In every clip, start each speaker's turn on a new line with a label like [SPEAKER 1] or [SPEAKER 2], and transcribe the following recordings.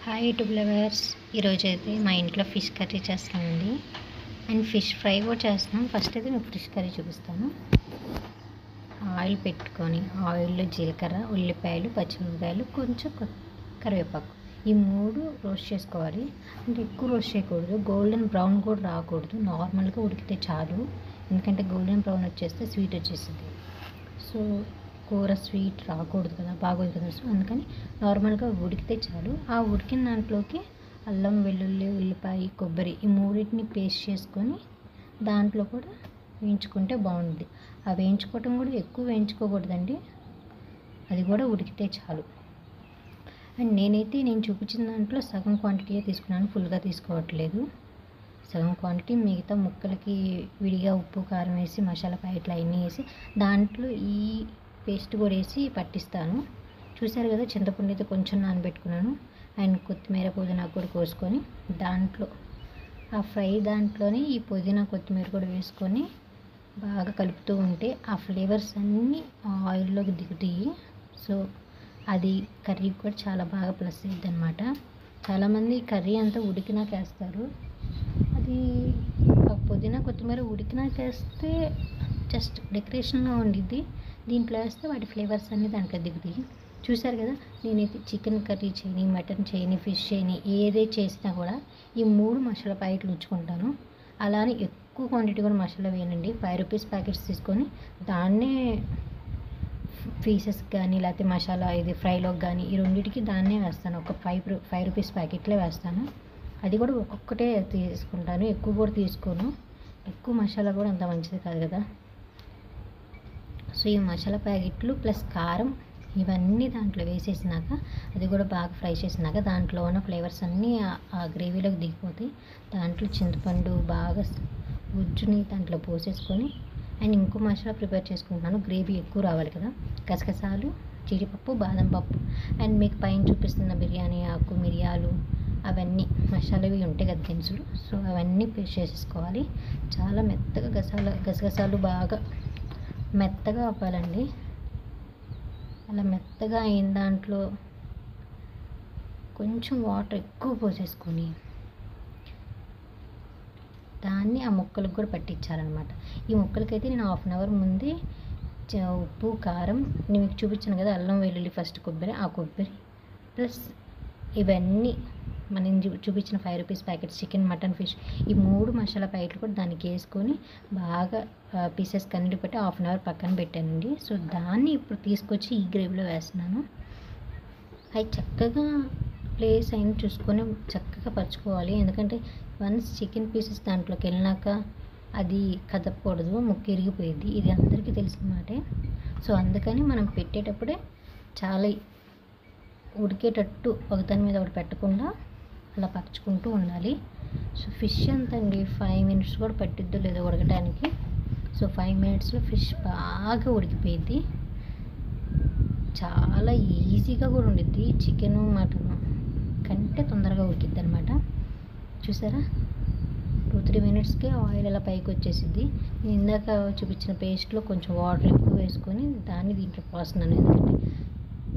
[SPEAKER 1] Hi YouTube lovers. ఈరోజైతే మా ఇంట్లో ఫిష్ కర్రీ చేస్తామండి. అండ్ ఫిష్ ఫ్రై కూడా చేస్తున్నాం. ఫస్ట్ అయితే మీకు ఫిష్ కర్రీ చూపిస్తాను. ఆయిల్ పెట్టుకొని ఆయిల్లో జీలకర్ర, ఉల్లిపాయలు, పచ్చిమిరపకాయలు, కొంచెం కరివేపాకు ఈ మూడు రోస్ట్ చేసుకోవాలి. అంటే ఎక్కువ రోస్ట్ చేయకూడదు, గోల్డెన్ బ్రౌన్ కూడా రాకూడదు, నార్మల్గా ఉడికితే చాలు. ఎందుకంటే గోల్డెన్ బ్రౌన్ వచ్చేస్తే స్వీట్ వచ్చేసింది. సో కూర స్వీట్ రాకూడదు కదా, బాగోదు కదా. సో అందుకని నార్మల్గా ఉడికితే చాలు. ఆ ఉడికిన దాంట్లోకి అల్లం, వెల్లుల్లి, ఉల్లిపాయ, కొబ్బరి ఈ మూడింటిని పేస్ట్ చేసుకొని దాంట్లో కూడా వేయించుకుంటే బాగుంటుంది. ఆ వేయించుకోవటం కూడా ఎక్కువ వేయించుకోకూడదండి, అది కూడా ఉడికితే చాలు. అండ్ నేను చూపించిన దాంట్లో సగం క్వాంటిటీయే తీసుకున్నాను, ఫుల్గా తీసుకోవట్లేదు. సగం క్వాంటిటీ, మిగతా ముక్కలకి విడిగా ఉప్పు, కారం వేసి మసాలా ప్యాకెట్లు అవన్నీ వేసి దాంట్లో ఈ పేస్ట్ కూడా వేసి పట్టిస్తాను. చూసారు కదా, చింతపండు అయితే కొంచెం నానబెట్టుకున్నాను. అండ్ కొత్తిమీర, పుదీనా కూడా కోసుకొని దాంట్లో ఆ ఫ్రై దాంట్లోనే ఈ పుదీనా, కొత్తిమీర కూడా వేసుకొని బాగా కలుపుతూ ఉంటే ఆ ఫ్లేవర్స్ అన్నీ ఆయిల్లోకి దిగుతాయి. సో అది కర్రీ కూడా చాలా బాగా ప్లస్ అయ్యిద్ది అనమాట. చాలామంది కర్రీ అంతా ఉడికినాక వేస్తారు. అది పుదీనా, కొత్తిమీర ఉడికినాక వేస్తే జస్ట్ డెకరేషన్గా ఉండిద్ది. దీంట్లో వేస్తే వాటి ఫ్లేవర్స్ అన్నీ దాంట్లో దిగుతాయి. చూసారు కదా, నేనైతే చికెన్ కర్రీ చేయని, మటన్ చేయని, ఫిష్ చేయని ఏదే చేసినా కూడా ఈ 3 మసాలా ప్యాకెట్లు ఉంచుకుంటాను. అలానే ఎక్కువ క్వాంటిటీ కూడా మసాలా వేయనండి. 5 రూపీస్ ప్యాకెట్స్ తీసుకొని దాన్నే పీసెస్ కానీ లేకపోతే మసాలా ఇది ఫ్రైలోకి కానీ ఈ రెండింటికి దాన్నే వేస్తాను. ఒక 5 రూపీస్ ప్యాకెట్లే వేస్తాను. అది కూడా ఒక్కొక్కటే తీసుకుంటాను, ఎక్కువ కూడా తీసుకోను. ఎక్కువ మసాలా కూడా అంత మంచిది కాదు కదా. సో ఈ మసాలా ప్యాకెట్లు ప్లస్ కారం ఇవన్నీ దాంట్లో వేసేసినాక అది కూడా బాగా ఫ్రై చేసినాక దాంట్లో ఉన్న ఫ్లేవర్స్ అన్నీ ఆ గ్రేవీలోకి దిగిపోతాయి. దాంట్లో చింతపండు బాగా గుజ్జుని దాంట్లో పోసేసుకొని అండ్ ఇంకో మసాలా ప్రిపేర్ చేసుకుంటున్నాను. గ్రేవీ ఎక్కువ రావాలి కదా. గసగసాలు, జీడిపప్పు, బాదం పప్పు అండ్ మీకు పైన చూపిస్తున్న బిర్యానీ ఆకు, మిరియాలు అవన్నీ మసాలావి ఉంటాయి కదా దినుసులు. సో అవన్నీ పేస్ట్ చేసేసుకోవాలి. చాలా మెత్తగా గసగసాలు బాగా మెత్తగా అవ్వాలండి. అలా మెత్తగా అయిన దాంట్లో కొంచెం వాటర్ ఎక్కువ పోసేసుకొని దాన్ని ఆ ముక్కలకు కూడా పట్టించాలన్నమాట. ఈ ముక్కలకైతే నేను 1/2 అవర్ ముందే ఉప్పు, కారం నేను మీకు చూపించాను కదా, అల్లం, వెల్లుల్లి, ఫస్ట్ కొబ్బరి, ఆ కొబ్బరి ప్లస్ ఇవన్నీ మనం చూపించిన 5 rupees packets chicken, mutton, fish ఈ 3 మసాలా ప్యాకెట్లు కూడా దానికి వేసుకొని బాగా పీసెస్ కన్నీ పెట్టి 1/2 అవర్ పక్కన పెట్టానండి. సో దాన్ని ఇప్పుడు తీసుకొచ్చి ఈ గ్రేవీలో వేస్తున్నాను. అవి చక్కగా ప్లేస్ అయిన చూసుకొని చక్కగా పరుచుకోవాలి. ఎందుకంటే వన్స్ చికెన్ పీసెస్ దాంట్లోకి వెళ్ళినాక అది కదపకూడదు, ముక్క ఇరిగిపోయింది. ఇది అందరికీ తెలిసిన మాటే. సో అందుకని మనం పెట్టేటప్పుడే చాలా ఉడికేటట్టు ఒకదాని మీద ఒకటి పెట్టకుండా అలా పరుచుకుంటూ ఉండాలి. సో ఫిష్ అంతండి 5 మినిట్స్ కూడా పట్టిద్దో లేదో ఉడకడానికి. సో 5 మినిట్స్లో ఫిష్ బాగా ఉడికిపోయింది. చాలా ఈజీగా కూడా ఉండిద్ది. చికెను, మటన్ కంటే తొందరగా ఉడికిద్ది అనమాట. చూసారా, 2-3 మినిట్స్కే ఆయిల్ అలా పైకి వచ్చేసిద్ది. నేను ఇందాక చూపించిన పేస్ట్లో కొంచెం వాటర్ ఎక్కువ వేసుకొని దాన్ని దీంట్లో పోస్తున్నాను. ఎందుకంటే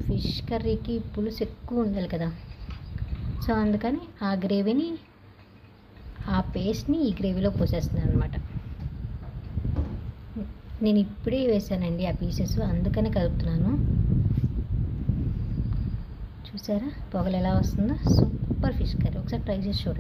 [SPEAKER 1] ఫిష్ కర్రీకి పులుసు ఎక్కువ ఉండాలి కదా. సో అందుకని ఆ గ్రేవీని, ఆ పేస్ట్ని ఈ గ్రేవీలో పోసేస్తున్నాను అనమాట. నేను ఇప్పుడే వేసానండి ఆ పీసెస్, అందుకనే కలుపుతున్నాను. చూసారా పొగలు ఎలా వస్తుందో. సూపర్ ఫిష్ కర్రీ, ఒకసారి ట్రై చేసి చూడండి.